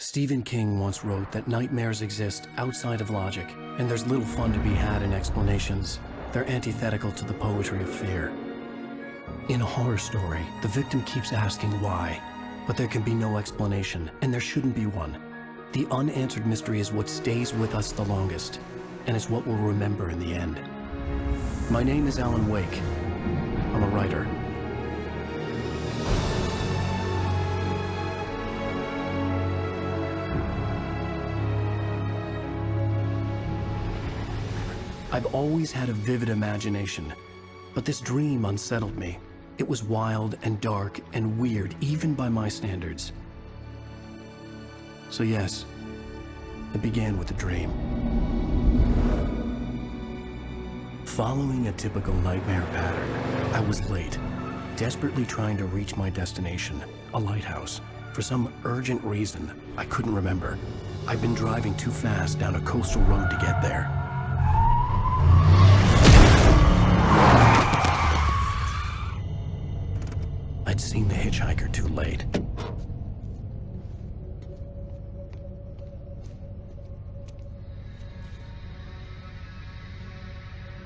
Stephen King once wrote that nightmares exist outside of logic, and there's little fun to be had in explanations. They're antithetical to the poetry of fear. In a horror story, the victim keeps asking why, but there can be no explanation, and there shouldn't be one. The unanswered mystery is what stays with us the longest, and it's what we'll remember in the end. My name is Alan Wake. I'm a writer. I've always had a vivid imagination, but this dream unsettled me. It was wild and dark and weird, even by my standards. So yes, it began with a dream. Following a typical nightmare pattern, I was late, desperately trying to reach my destination, a lighthouse. For some urgent reason, I couldn't remember. I'd been driving too fast down a coastal road to get there. I'd seen the hitchhiker too late.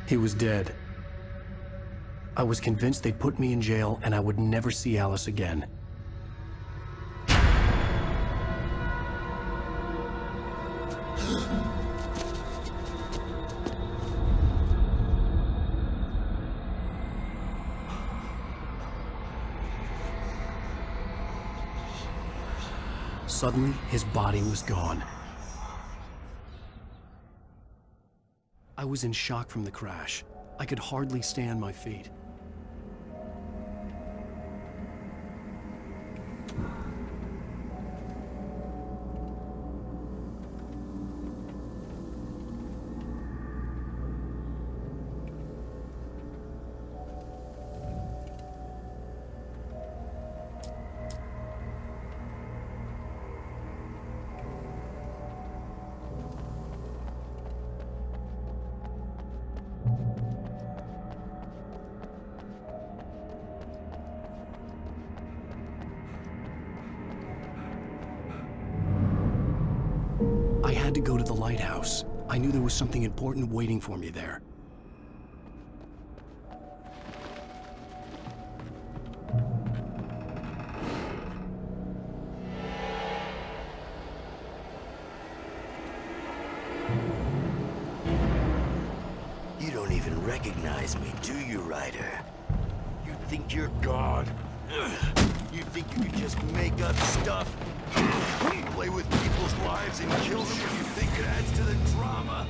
He was dead. I was convinced they'd put me in jail and I would never see Alice again. Suddenly, his body was gone. I was in shock from the crash. I could hardly stay on my feet. I had to go to the lighthouse. I knew there was something important waiting for me there. You don't even recognize me, do you, Ryder? You think you're God? You think you can just make up stuff? Play with people's lives and kill them when you think it adds to the drama?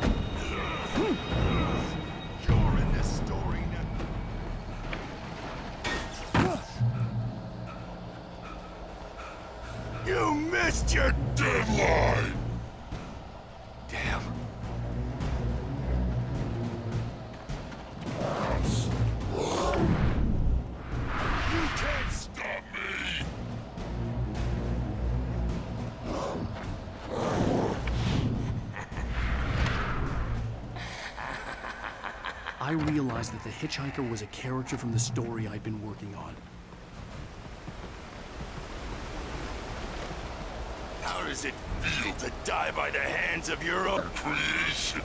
You're in this story now. You missed your deadline! Damn. You can't stop me! I realized that the hitchhiker was a character from the story I'd been working on. How does it feel to die by the hands of your own creation?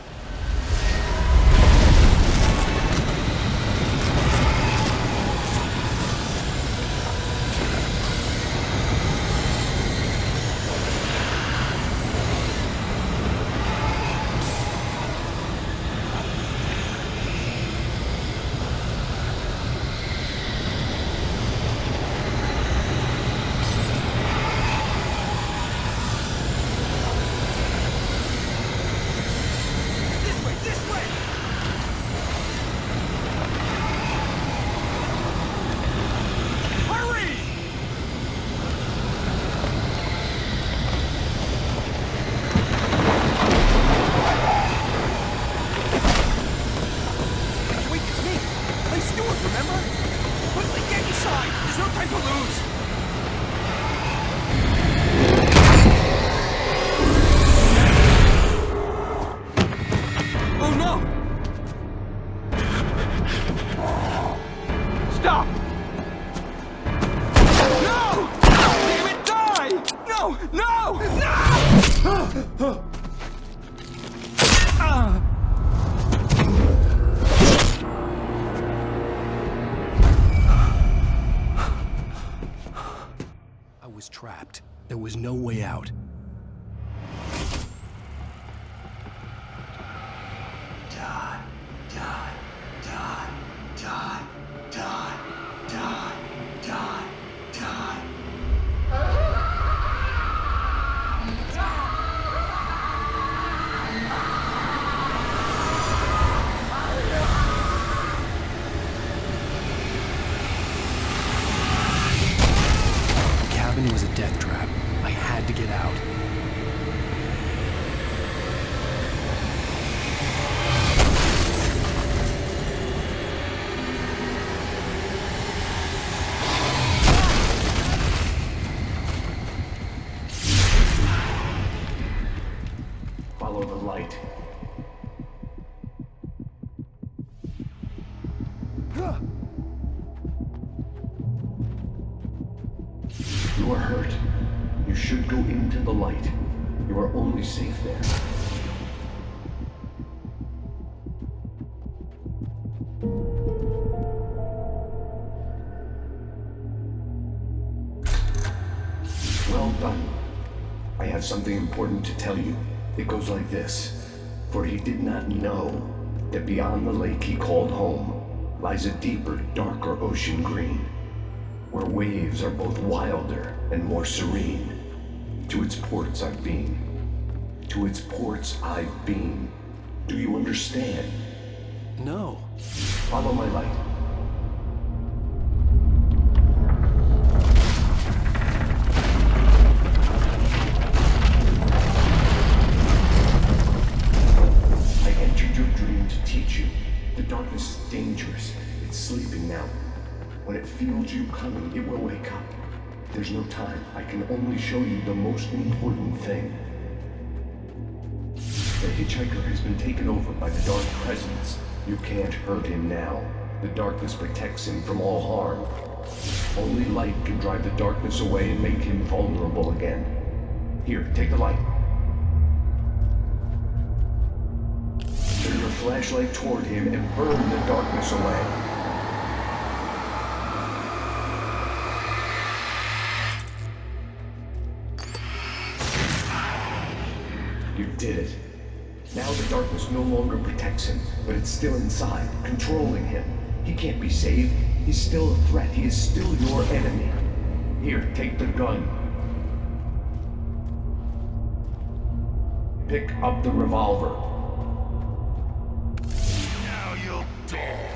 This I was trapped. There was no way out. Die, die, die, die, die, die, die, die. The cabin was a death trap. I had to get out. Follow the light. You are hurt. You should go into the light. You are only safe there. Well done. I have something important to tell you. It goes like this. For he did not know that beyond the lake he called home lies a deeper, darker ocean green, where waves are both wilder and more serene. To its ports I've been. To its ports I've been. Do you understand? No. Follow my light. I entered your dream to teach you. The darkness is dangerous. It's sleeping now. When it feels you coming, it will wake up. There's no time. I can only show you the most important thing. The hitchhiker has been taken over by the dark presence. You can't hurt him now. The darkness protects him from all harm. Only light can drive the darkness away and make him vulnerable again. Here, take the light. Turn your flashlight toward him and burn the darkness away. You did it. Now the darkness no longer protects him, but it's still inside, controlling him. He can't be saved. He's still a threat. He is still your enemy. Here, take the gun. Pick up the revolver. Now you'll die.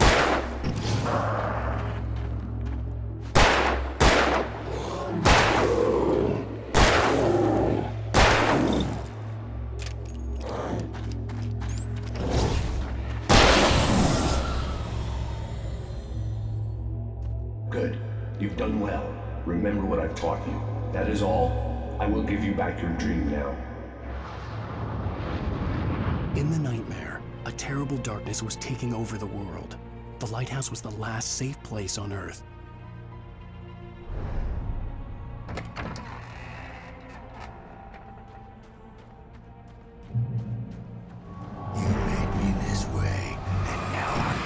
Good. You've done well. Remember what I've taught you. That is all. I will give you back your dream now. In the nightmare, a terrible darkness was taking over the world. The lighthouse was the last safe place on Earth. You made me this way, and now I'm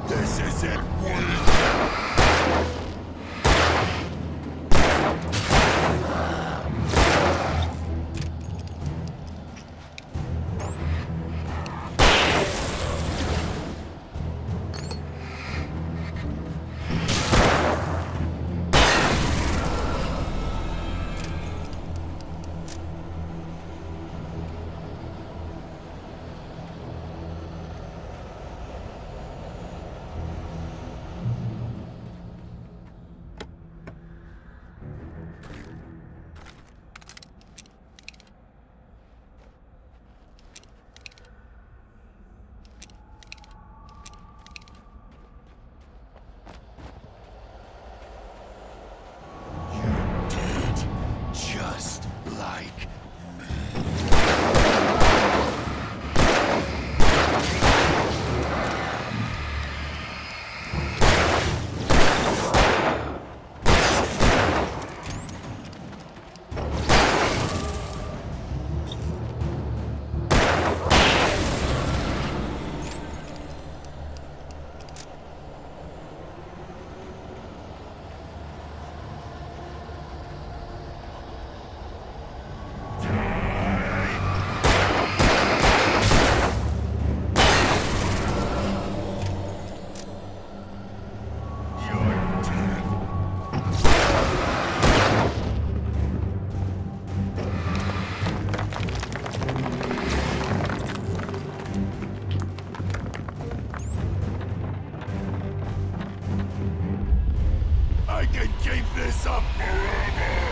This can keep this up forever!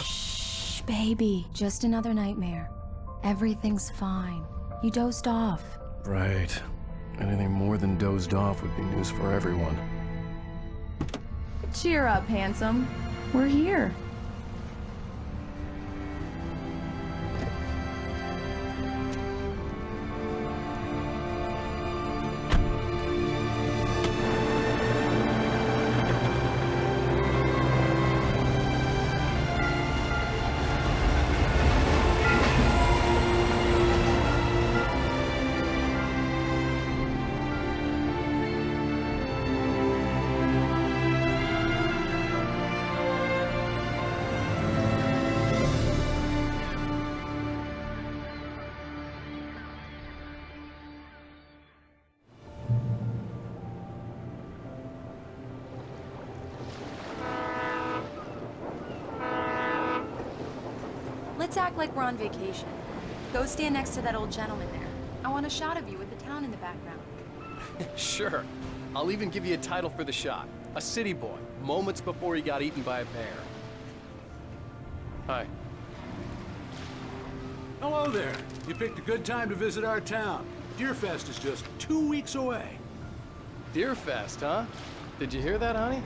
Shh, baby. Just another nightmare. Everything's fine. You dozed off. Right. Anything more than dozed off would be news for everyone. Cheer up, handsome. We're here. Let's act like we're on vacation. Go stand next to that old gentleman there. I want a shot of you with the town in the background. Sure. I'll even give you a title for the shot. A city boy, moments before he got eaten by a bear. Hi. Hello there. You picked a good time to visit our town. Deerfest is just 2 weeks away. Deerfest, huh? Did you hear that, honey?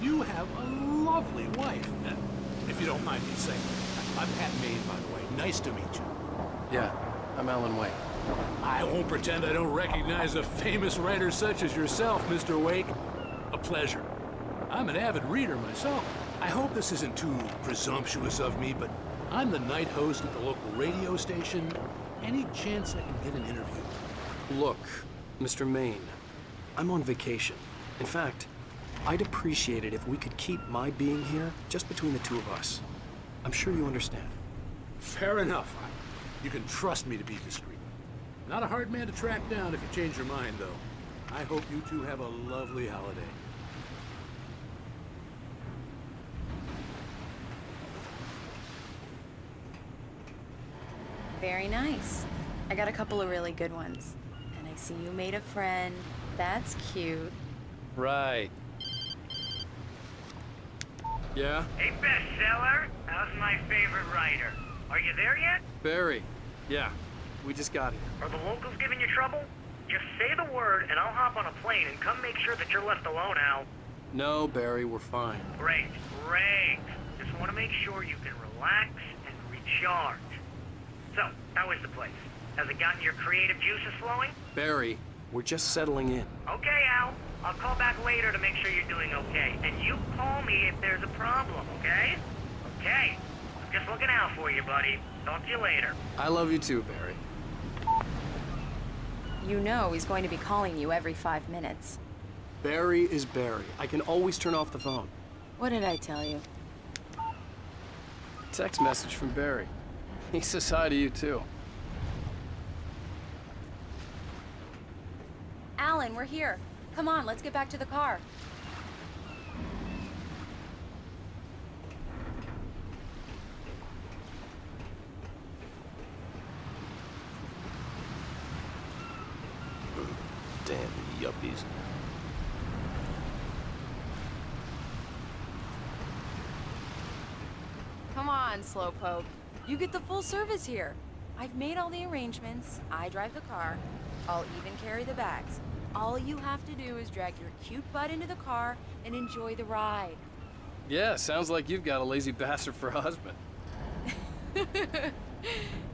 You have a lovely wife. If you don't mind me saying. I'm Pat Maine, by the way. Nice to meet you. Yeah, I'm Alan Wake. I won't pretend I don't recognize a famous writer such as yourself, Mr. Wake. A pleasure. I'm an avid reader myself. I hope this isn't too presumptuous of me, but I'm the night host at the local radio station. Any chance I can get an interview? Look, Mr. Maine, I'm on vacation. In fact, I'd appreciate it if we could keep my being here just between the two of us. I'm sure you understand. Fair enough. You can trust me to be discreet. Not a hard man to track down if you change your mind, though. I hope you two have a lovely holiday. Very nice. I got a couple of really good ones. And I see you made a friend. That's cute. Right. Yeah? Hey, bestseller. How's my favorite writer? Are you there yet? Barry. Yeah. We just got here. Are the locals giving you trouble? Just say the word and I'll hop on a plane and come make sure that you're left alone, Al. No, Barry, we're fine. Great, great. Just want to make sure you can relax and recharge. So, how is the place? Has it gotten your creative juices flowing? Barry, we're just settling in. Okay, Al. I'll call back later to make sure you're doing okay. And you call me if there's a problem, okay? Okay. I'm just looking out for you, buddy. Talk to you later. I love you too, Barry. You know he's going to be calling you every 5 minutes. Barry is Barry. I can always turn off the phone. What did I tell you? Text message from Barry. He says hi to you too. Alan, we're here. Come on, let's get back to the car. Peace. Come on, Slowpoke. You get the full service here. I've made all the arrangements. I drive the car. I'll even carry the bags. All you have to do is drag your cute butt into the car and enjoy the ride. Yeah, sounds like you've got a lazy bastard for a husband.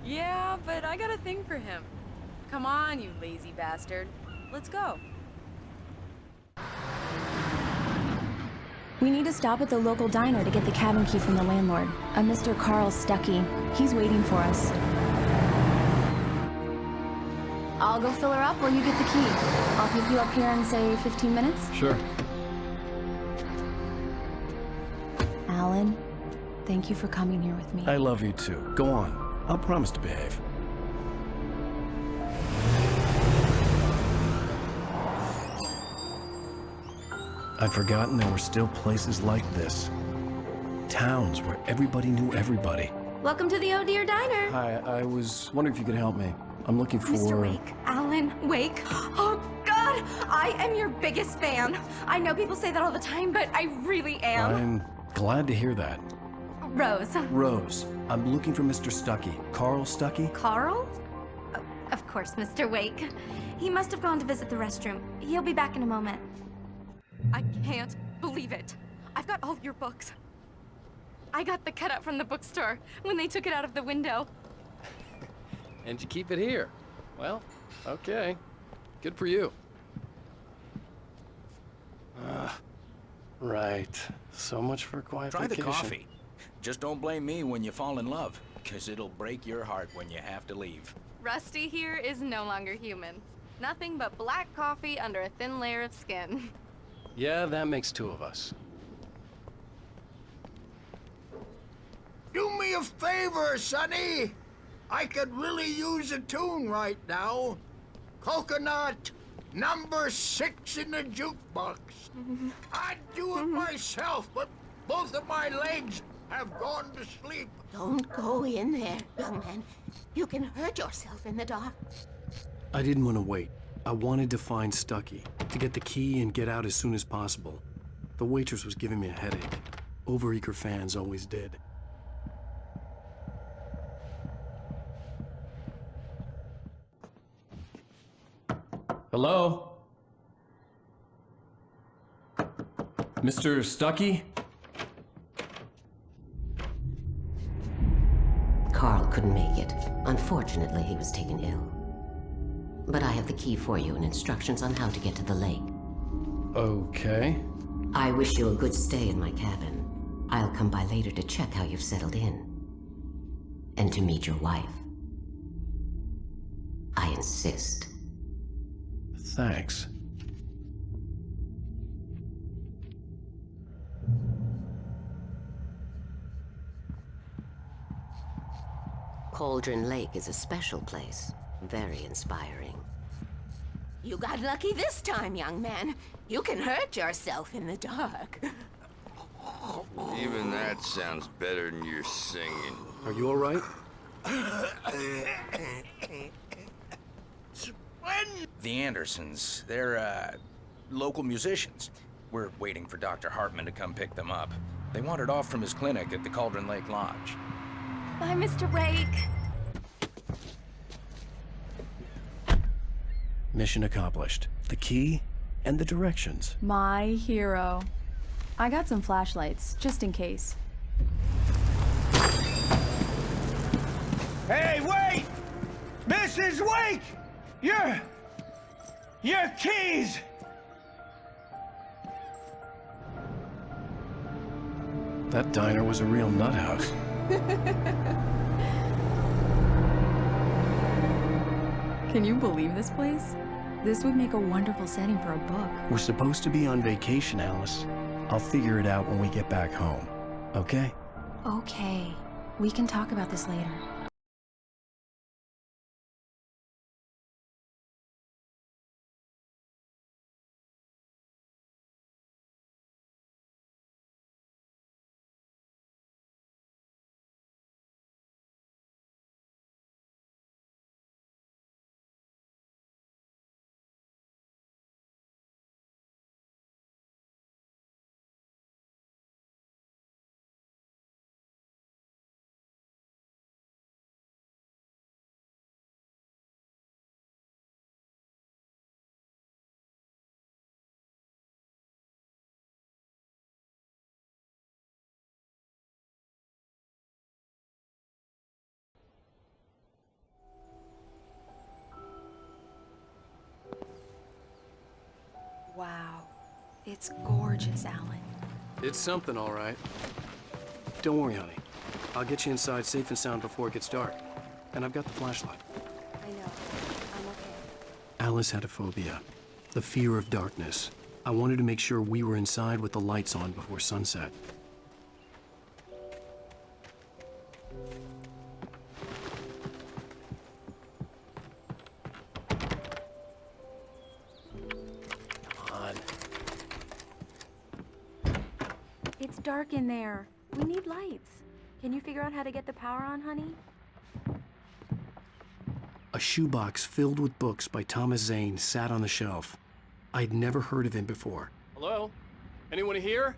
Yeah, but I got a thing for him. Come on, you lazy bastard. Let's go. We need to stop at the local diner to get the cabin key from the landlord, a Mr. Carl Stuckey. He's waiting for us. I'll go fill her up while you get the key. I'll pick you up here in, say, 15 minutes? Sure. Alan, thank you for coming here with me. I love you too. Go on. I'll promise to behave. I'd forgotten there were still places like this. Towns where everybody knew everybody. Welcome to the Oh Dear Diner. Hi, I was wondering if you could help me. I'm looking for... Mr. Wake. Alan Wake. Oh, God! I am your biggest fan. I know people say that all the time, but I really am. I'm glad to hear that. Rose. Rose, I'm looking for Mr. Stuckey. Carl Stuckey? Carl? Oh, of course, Mr. Wake. He must have gone to visit the restroom. He'll be back in a moment. I can't believe it. I've got all your books. I got the cutout from the bookstore when they took it out of the window. And you keep it here. Well, okay. Good for you. Right. So much for quiet Try the vacation. coffee. Just don't blame me when you fall in love, because it'll break your heart when you have to leave. Rusty here is no longer human. Nothing but black coffee under a thin layer of skin. Yeah, that makes two of us. Do me a favor, Sonny. I could really use a tune right now. Coconut, number 6 in the jukebox. I'd do it myself, but both of my legs have gone to sleep. Don't go in there, young man. You can hurt yourself in the dark. I didn't want to wait. I wanted to find Stuckey, to get the key and get out as soon as possible. The waitress was giving me a headache. Overeager fans always did. Hello? Mr. Stuckey? Carl couldn't make it. Unfortunately, he was taken ill. But I have the key for you and instructions on how to get to the lake. Okay. I wish you a good stay in my cabin. I'll come by later to check how you've settled in. And to meet your wife. I insist. Thanks. Cauldron Lake is a special place. Very inspiring. You got lucky this time, young man. You can hurt yourself in the dark. Even that sounds better than your singing. Are you all right? The Andersons, they're, local musicians. We're waiting for Dr. Hartman to come pick them up. They wandered off from his clinic at the Cauldron Lake Lodge. Bye, Mr. Wake. Mission accomplished. The key and the directions. My hero. I got some flashlights, just in case. Hey, wait! Mrs. Wake! Your keys! That diner was a real nut house. Can you believe this place? This would make a wonderful setting for a book. We're supposed to be on vacation, Alice. I'll figure it out when we get back home. Okay? Okay. We can talk about this later. It's gorgeous, Alan. It's something, all right. Don't worry, honey. I'll get you inside safe and sound before it gets dark. And I've got the flashlight. I know. I'm okay. Alice had a phobia, the fear of darkness. I wanted to make sure we were inside with the lights on before sunset. It's dark in there. We need lights. Can you figure out how to get the power on, honey? A shoebox filled with books by Thomas Zane sat on the shelf. I'd never heard of him before. Hello? Anyone here?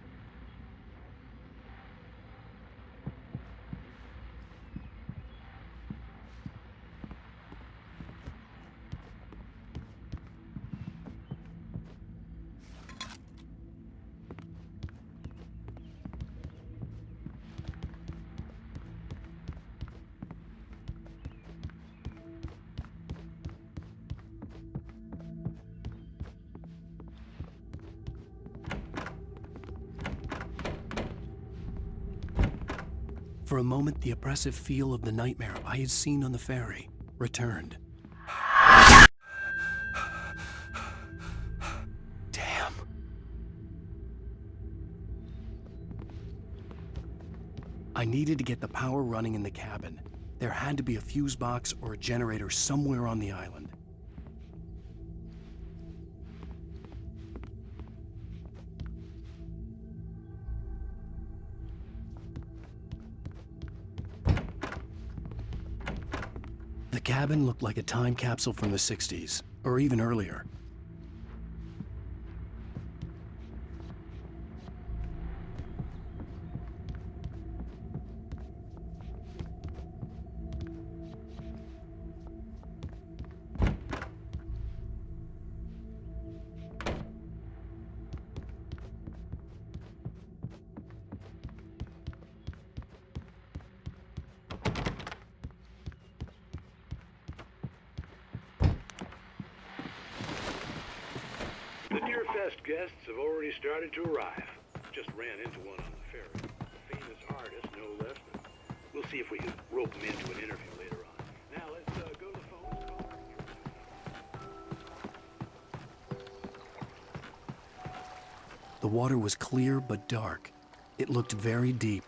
For a moment, the oppressive feel of the nightmare I had seen on the ferry returned. Damn. I needed to get the power running in the cabin. There had to be a fuse box or a generator somewhere on the island. The cabin looked like a time capsule from the 60s, or even earlier. The Deer Fest guests have already started to arrive. Just ran into one on the ferry. A famous artist, no less. But we'll see if we can rope him into an interview later on. Now let's go to the phone. The water was clear but dark. It looked very deep.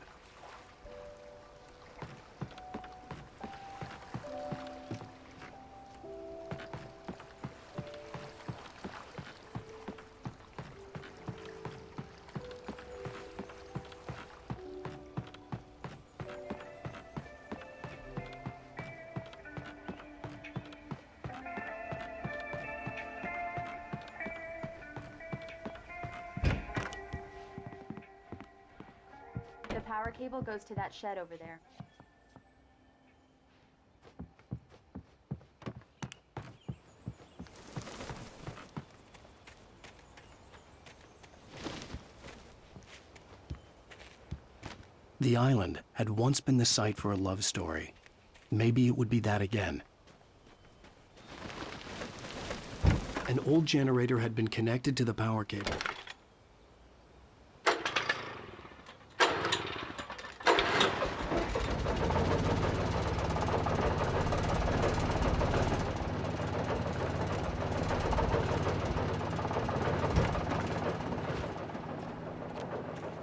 The power cable goes to that shed over there. The island had once been the site for a love story. Maybe it would be that again. An old generator had been connected to the power cable.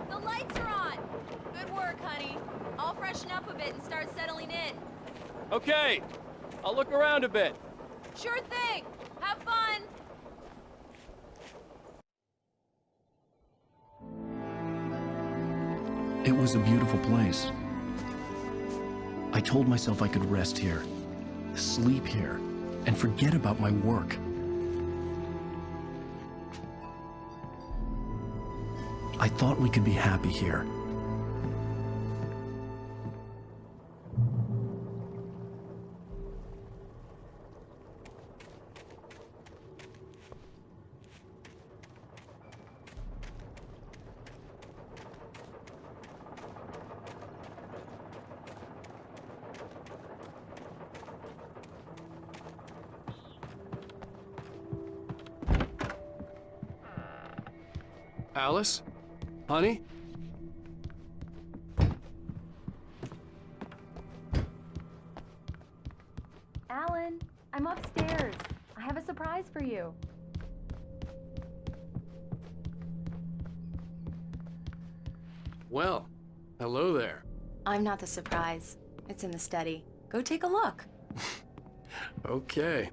The lights are on! Good work, honey. I'll freshen up a bit and start settling in. Okay, I'll look around a bit. Sure thing! Have fun! It was a beautiful place. I told myself I could rest here, sleep here, and forget about my work. I thought we could be happy here. Alice? Honey? Alan, I'm upstairs. I have a surprise for you. Well, hello there. I'm not the surprise. It's in the study. Go take a look. Okay.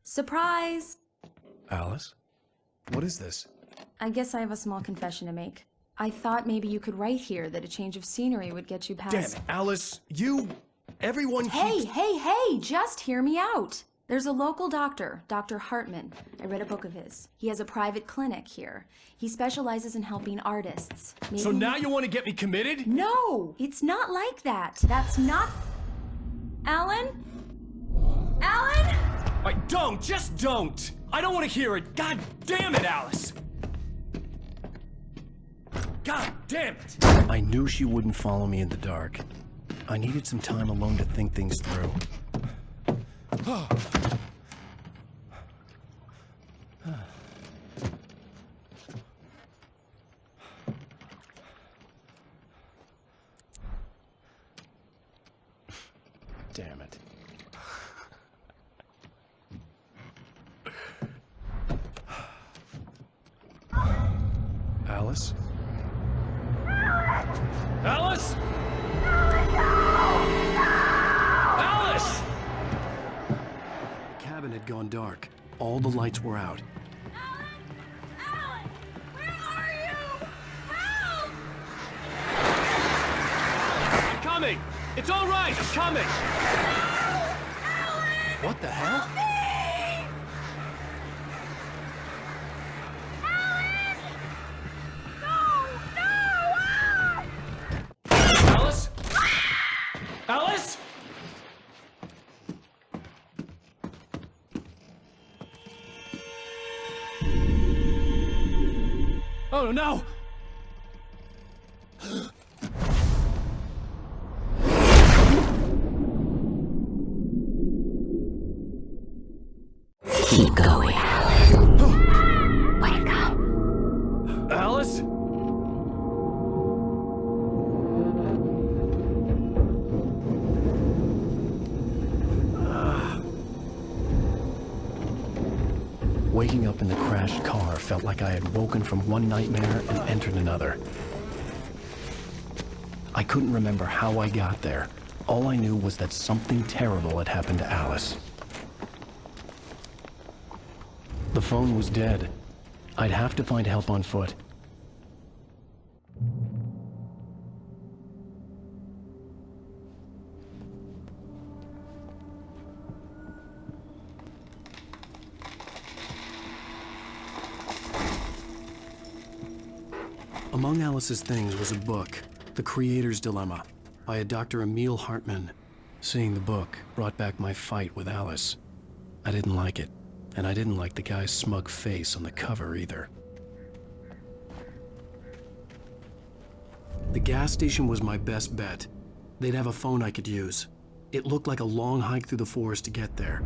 Surprise! Alice? What is this? I guess I have a small confession to make. I thought maybe you could write here that a change of scenery would get you past— Damn it, Alice! Everyone keeps— Hey, just hear me out! There's a local doctor, Dr. Hartman. I read a book of his. He has a private clinic here. He specializes in helping artists. Maybe— So now you want to get me committed? No! It's not like that. That's not— Alan? Alan? Just don't! I don't want to hear it! God damn it, Alice! God damn it! I knew she wouldn't follow me in the dark. I needed some time alone to think things through. Damn it. Alice? Alice? Alice! The cabin had gone dark. All the lights were out. Alan! Where are you? Help! I'm coming! It's all right! I'm coming! No! Alan! What the hell? Help me! Alan! No! Alice? Alice? Oh no! Keep going. Wake up. Alice? Waking up in the crashed car felt like I had woken from one nightmare and entered another. I couldn't remember how I got there. All I knew was that something terrible had happened to Alice. The phone was dead. I'd have to find help on foot. Among Alice's things was a book, The Creator's Dilemma, by a Dr. Emil Hartman. Seeing the book brought back my fight with Alice. I didn't like it, and I didn't like the guy's smug face on the cover either. The gas station was my best bet. They'd have a phone I could use. It looked like a long hike through the forest to get there.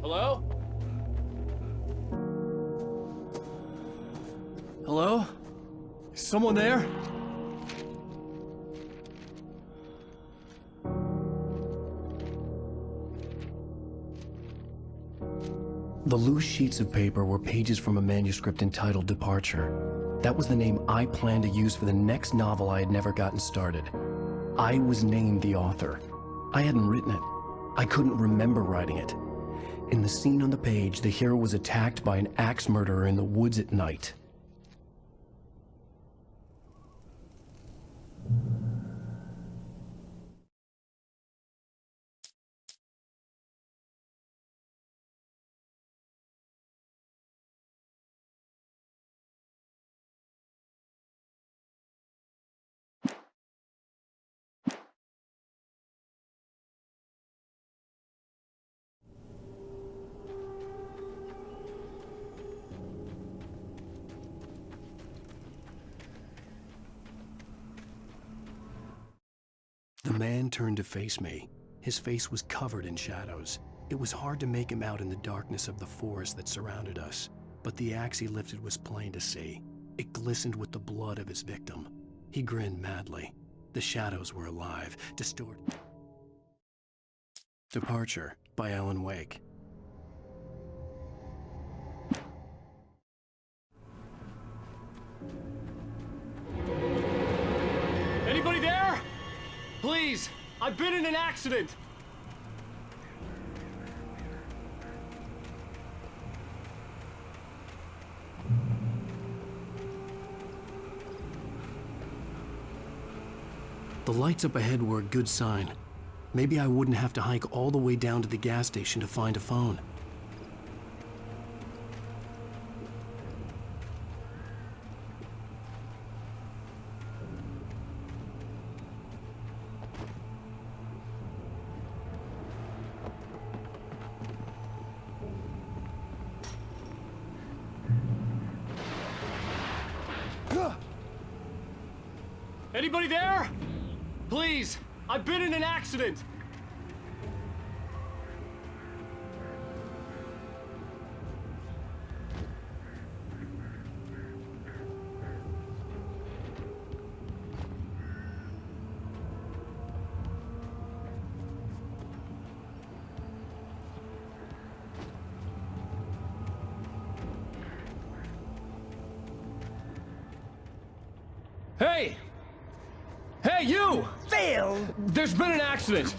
Hello? Hello? Is someone there? The loose sheets of paper were pages from a manuscript entitled Departure. That was the name I planned to use for the next novel I had never gotten started. I was named the author. I hadn't written it. I couldn't remember writing it. In the scene on the page, the hero was attacked by an axe murderer in the woods at night. The man turned to face me. His face was covered in shadows. It was hard to make him out in the darkness of the forest that surrounded us, but the axe he lifted was plain to see. It glistened with the blood of his victim. He grinned madly. The shadows were alive, distorted. Departure by Alan Wake. Anybody there? Please, I've been in an accident. The lights up ahead were a good sign. Maybe I wouldn't have to hike all the way down to the gas station to find a phone. Anybody there? Please, I've been in an accident. Hey! Hey, you! Phil! There's been an accident.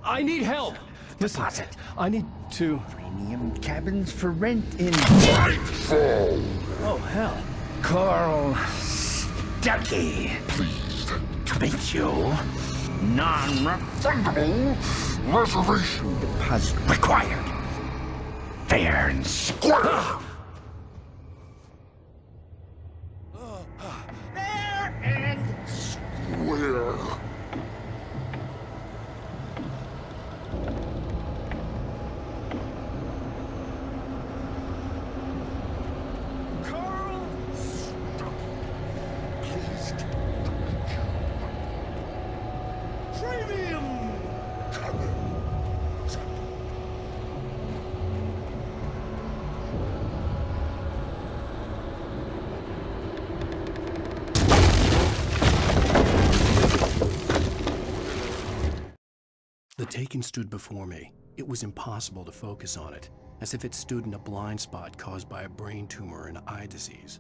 I need help. Deposit. I need to... Premium cabins for rent in... Nightfall! Oh, hell. Carl Stuckey. Pleased to meet you. Non-refundable reservation deposit required. Fair and square. Fair and square. The Taken stood before me. It was impossible to focus on it, as if it stood in a blind spot caused by a brain tumor and eye disease.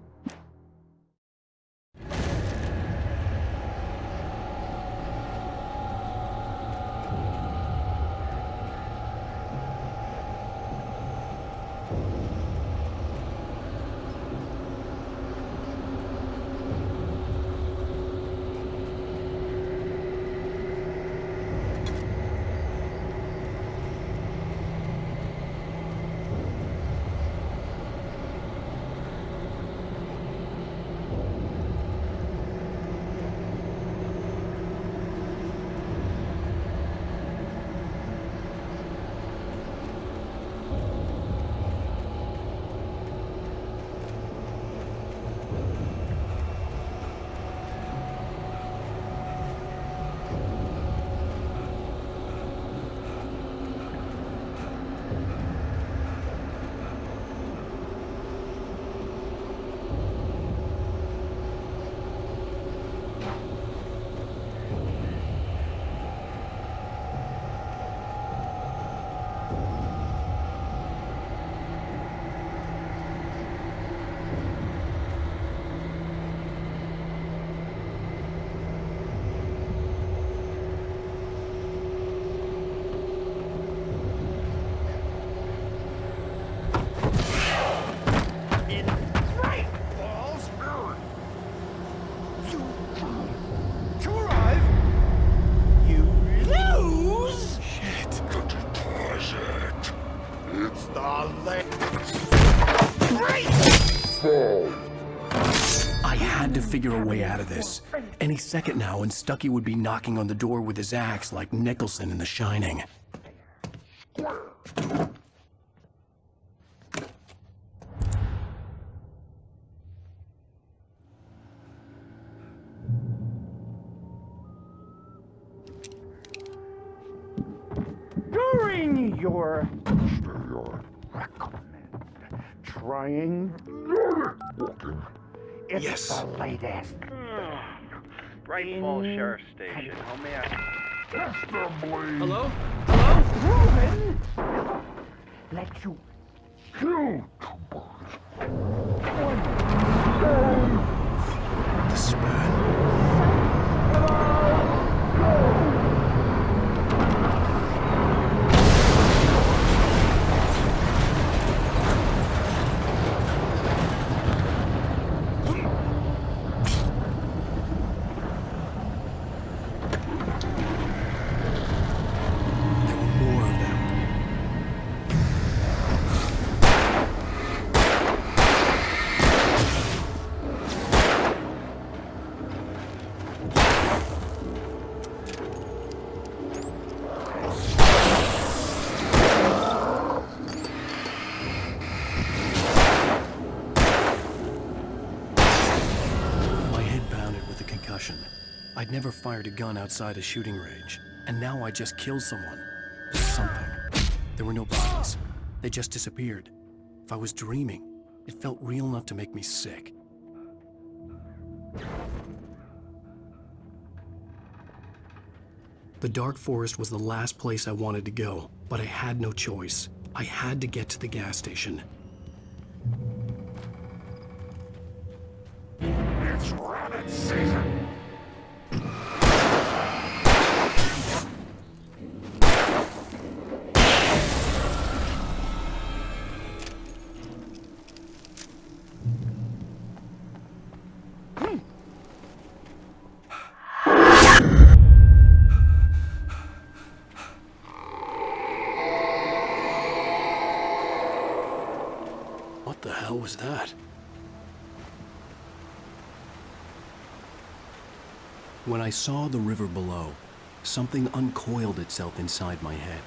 figure a way out of this. Any second now, and Stucky would be knocking on the door with his axe like Nicholson in The Shining. During your recommend trying walking. It's Yes. the latest. Bright Falls Sheriff Station. How may I? Hello? Hello? Ruben let you kill This is bad. I'd never fired a gun outside a shooting range, and now I just killed someone. Something. There were no bodies. They just disappeared. If I was dreaming, it felt real enough to make me sick. The dark forest was the last place I wanted to go, but I had no choice. I had to get to the gas station. It's rabbit season. What the hell was that? When I saw the river below, something uncoiled itself inside my head.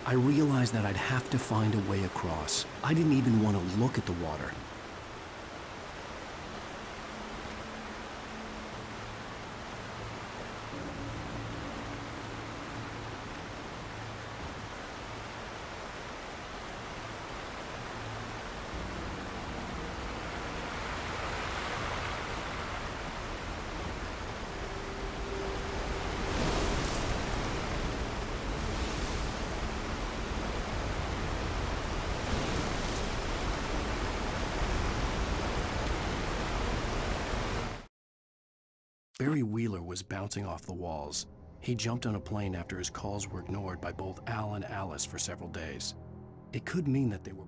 I realized that I'd have to find a way across. I didn't even want to look at the water. Barry Wheeler was bouncing off the walls. He jumped on a plane after his calls were ignored by both Al and Alice for several days. It could mean that they were...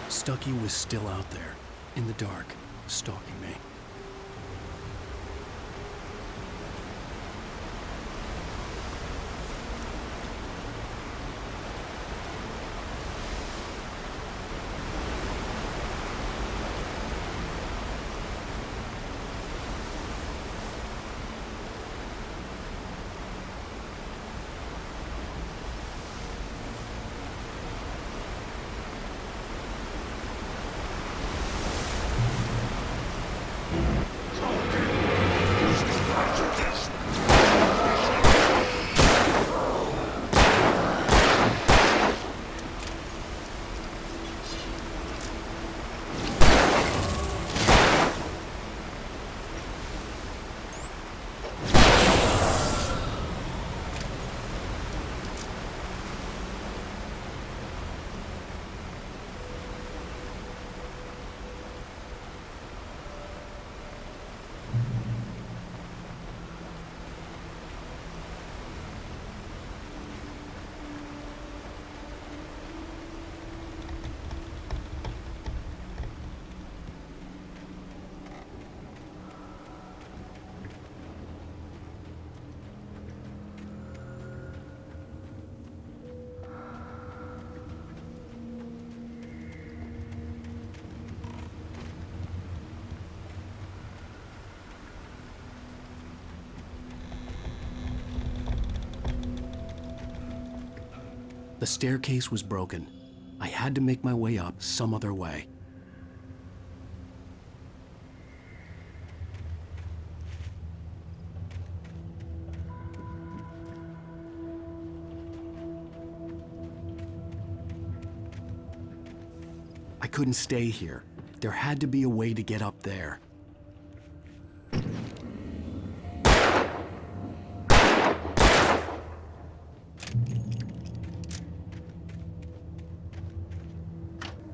Stucky was still out there, in the dark, stalking me. The staircase was broken. I had to make my way up some other way. I couldn't stay here. There had to be a way to get up there.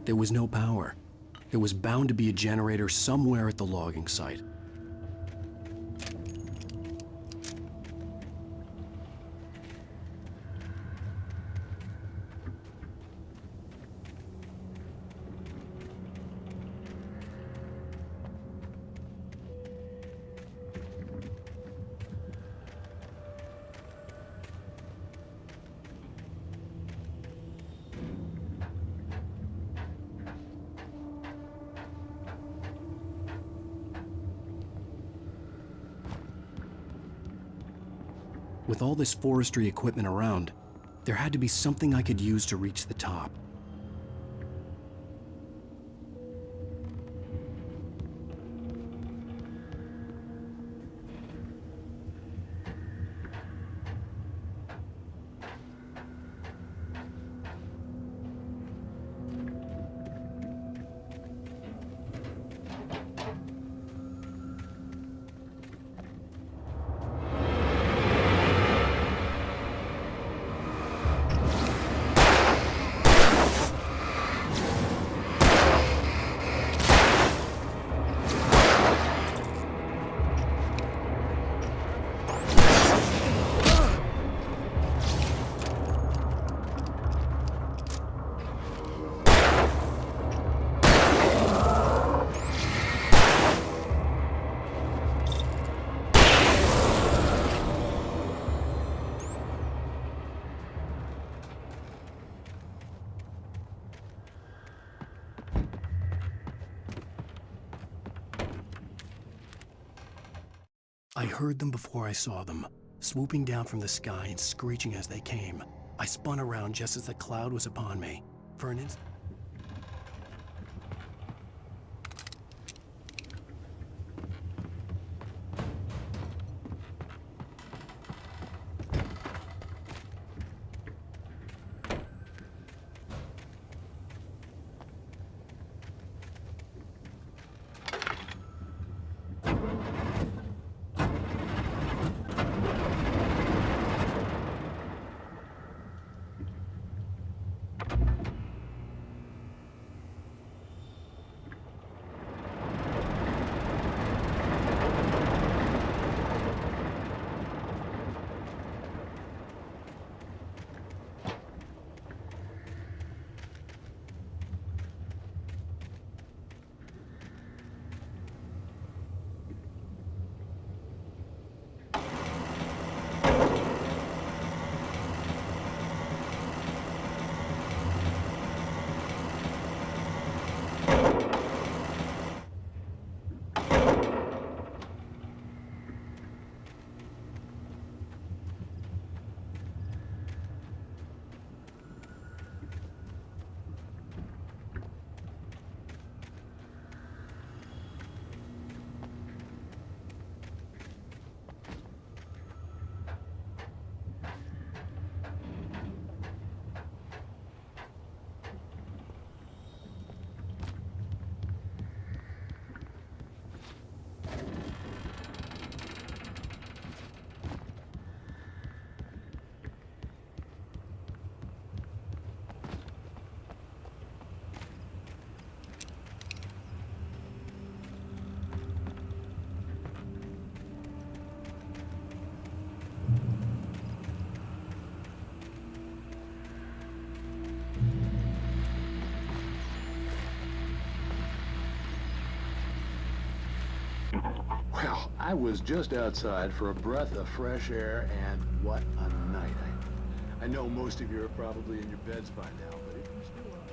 There was no power. There was bound to be a generator somewhere at the logging site. With all this forestry equipment around, there had to be something I could use to reach the top. I heard them before I saw them, swooping down from the sky and screeching as they came. I spun around just as the cloud was upon me. For an instant, Well, I was just outside for a breath of fresh air, and what a night. I know most of you are probably in your beds by now, but if you're still up...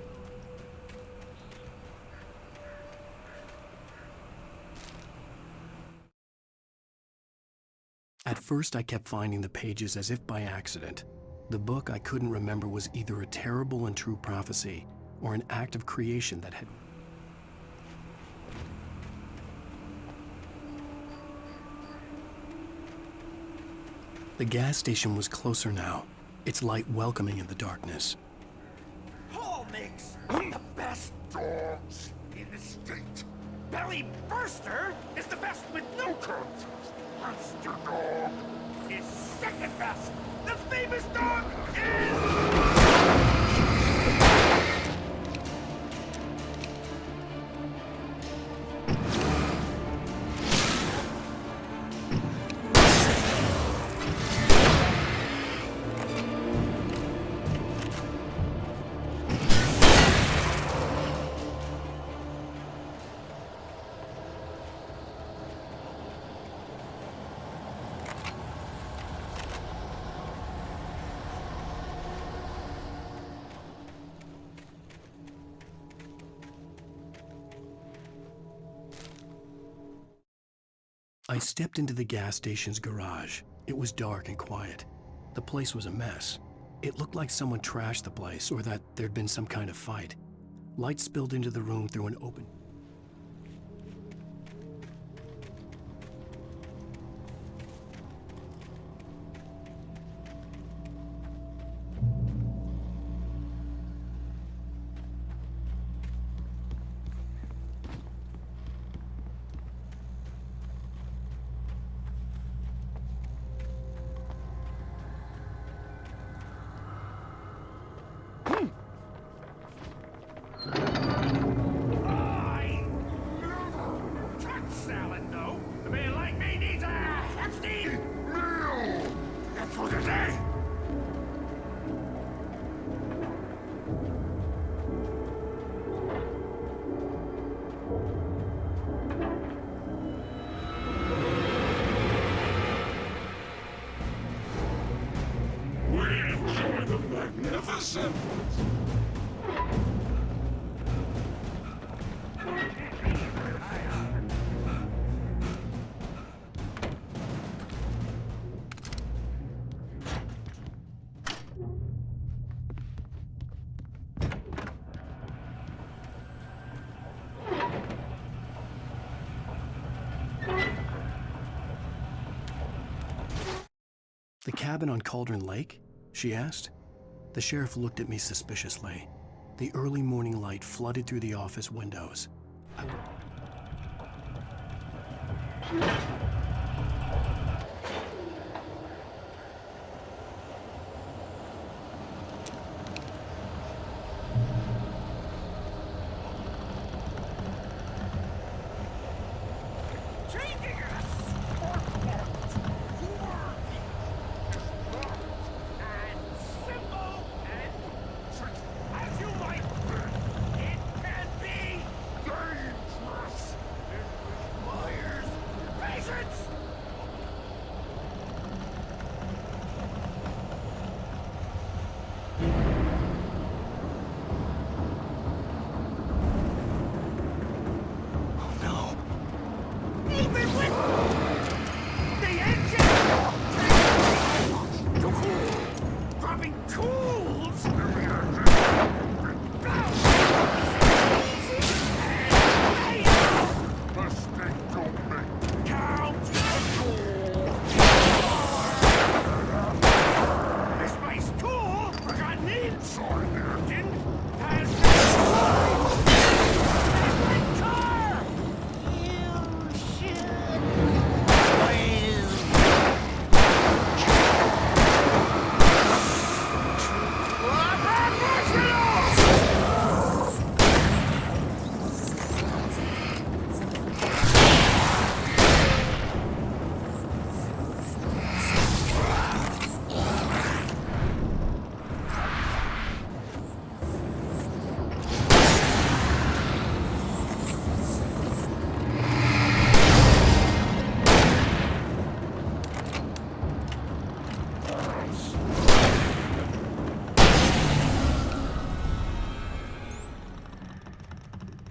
At first, I kept finding the pages as if by accident. The book I couldn't remember was either a terrible and true prophecy or an act of creation that had... The gas station was closer now, its light welcoming in the darkness. Paul makes the best dogs in the state. Belly Burster is the best with no contest. Monster Dog is second best. The famous dog is... I stepped into the gas station's garage. It was dark and quiet. The place was a mess. It looked like someone trashed the place or that there'd been some kind of fight. Light spilled into the room through an open... The cabin on Cauldron Lake? She asked. The sheriff looked at me suspiciously. The early morning light flooded through the office windows.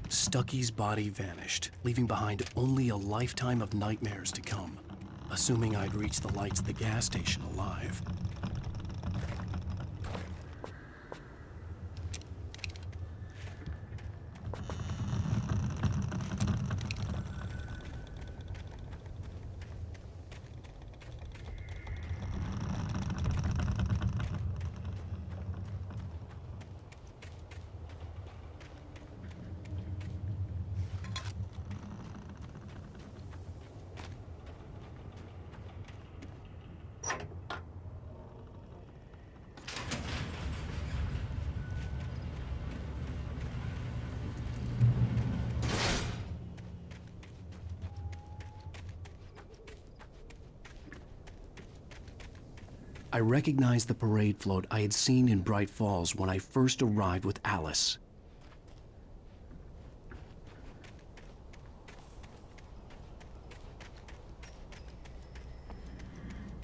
Stucky's body vanished, leaving behind only a lifetime of nightmares to come, assuming I'd reached the lights of the gas station alive. I recognized the parade float I had seen in Bright Falls when I first arrived with Alice.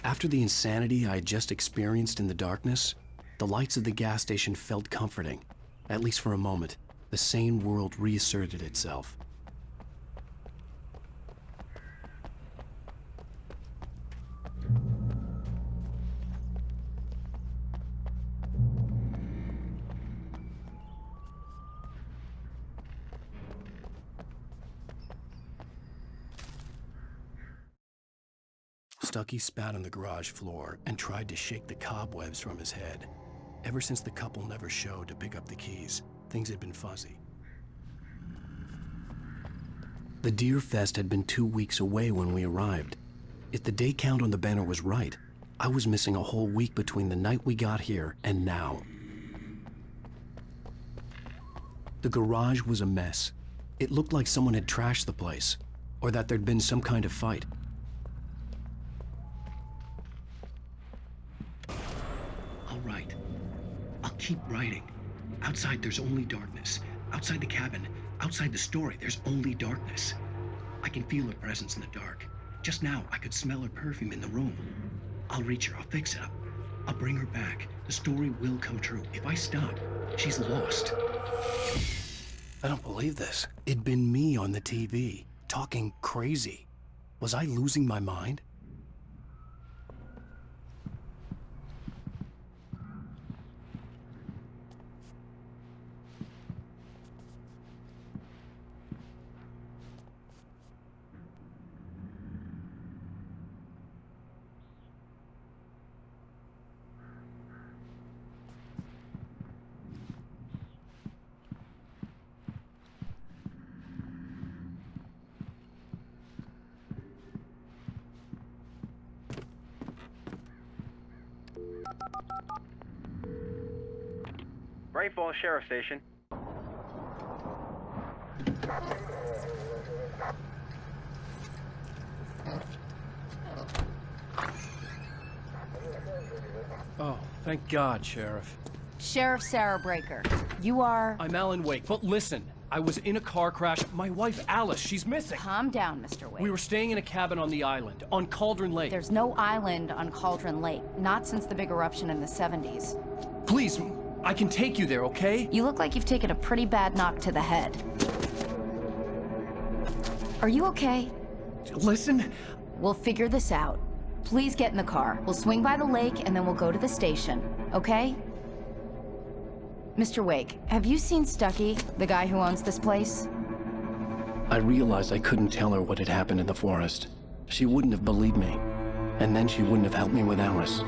After the insanity I had just experienced in the darkness, the lights of the gas station felt comforting. At least for a moment, the sane world reasserted itself. Stucky spat on the garage floor and tried to shake the cobwebs from his head. Ever since the couple never showed to pick up the keys, things had been fuzzy. The Deer Fest had been 2 weeks away when we arrived. If the day count on the banner was right, I was missing a whole week between the night we got here and now. The garage was a mess. It looked like someone had trashed the place, or that there'd been some kind of fight. All right. I'll keep writing. Outside, there's only darkness. Outside the cabin, outside the story, there's only darkness. I can feel her presence in the dark. Just now, I could smell her perfume in the room. I'll reach her, I'll fix it up. I'll bring her back. The story will come true. If I stop, she's lost. I don't believe this. It'd been me on the TV, talking crazy. Was I losing my mind? Bright Falls Sheriff Station. Oh, thank God, Sheriff. Sheriff Sarah Breaker, you are... I'm Alan Wake, but listen. I was in a car crash. My wife, Alice, she's missing. Calm down, Mr. Wake. We were staying in a cabin on the island, on Cauldron Lake. There's no island on Cauldron Lake, not since the big eruption in the 70s. Please, I can take you there, okay? You look like you've taken a pretty bad knock to the head. Are you okay? Listen. We'll figure this out. Please get in the car. We'll swing by the lake and then we'll go to the station, okay? Mr. Wake, have you seen Stucky, the guy who owns this place? I realized I couldn't tell her what had happened in the forest. She wouldn't have believed me. And then she wouldn't have helped me with Alice.